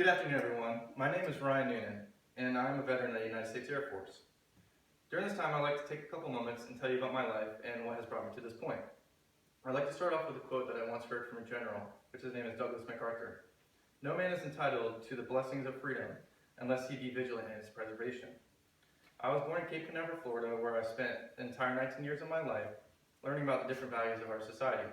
Good afternoon, everyone. My name is Ryan Noonan, and I'm a veteran of the United States Air Force. During this time, I'd like to take a couple moments and tell you about my life and what has brought me to this point. I'd like to start off with a quote that I once heard from a general, which his name is Douglas MacArthur. "No man is entitled to the blessings of freedom unless he be vigilant in its preservation." I was born in Cape Canaveral, Florida, where I spent the entire 19 years of my life learning about the different values of our society.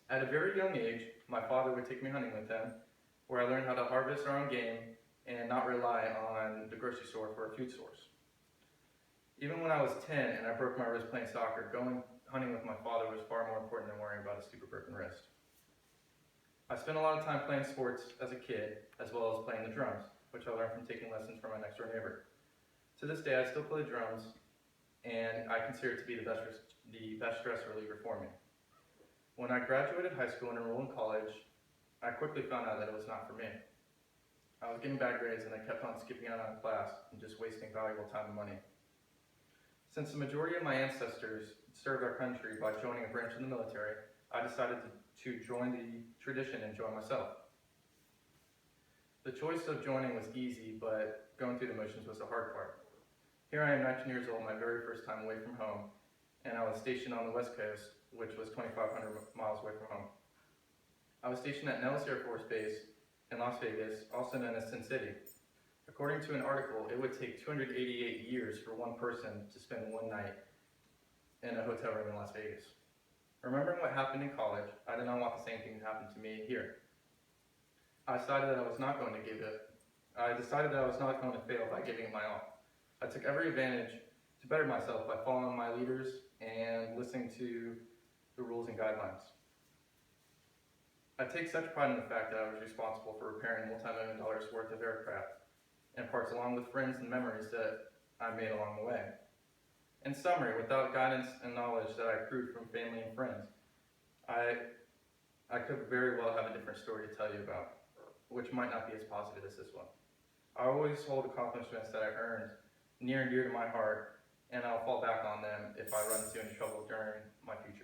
At a very young age, my father would take me hunting with him, where I learned how to harvest our own game and not rely on the grocery store for a food source. Even when I was 10 and I broke my wrist playing soccer, going hunting with my father was far more important than worrying about a stupid broken wrist. I spent a lot of time playing sports as a kid, as well as playing the drums, which I learned from taking lessons from my next door neighbor. To this day, I still play drums, and I consider it to be the best stress reliever for me. When I graduated high school and enrolled in college, I quickly found out that it was not for me. I was getting bad grades and I kept on skipping out on class and just wasting valuable time and money. Since the majority of my ancestors served our country by joining a branch in the military, I decided to join the tradition and join myself. The choice of joining was easy, but going through the motions was the hard part. Here I am 19 years old, my very first time away from home, and I was stationed on the West Coast, which was 2,500 miles away from home. I was stationed at Nellis Air Force Base in Las Vegas, also known as Sin City. According to an article, it would take 288 years for one person to spend one night in a hotel room in Las Vegas. Remembering what happened in college, I did not want the same thing to happen to me here. I decided that I was not going to fail by giving it my all. I took every advantage to better myself by following my leaders and listening to the rules and guidelines. I take such pride in the fact that I was responsible for repairing multi-million dollars worth of aircraft and parts, along with friends and memories that I made along the way. In summary, without guidance and knowledge that I accrued from family and friends, I could very well have a different story to tell you about, which might not be as positive as this one. I always hold accomplishments that I earned near and dear to my heart, and I'll fall back on them if I run into any trouble during my future.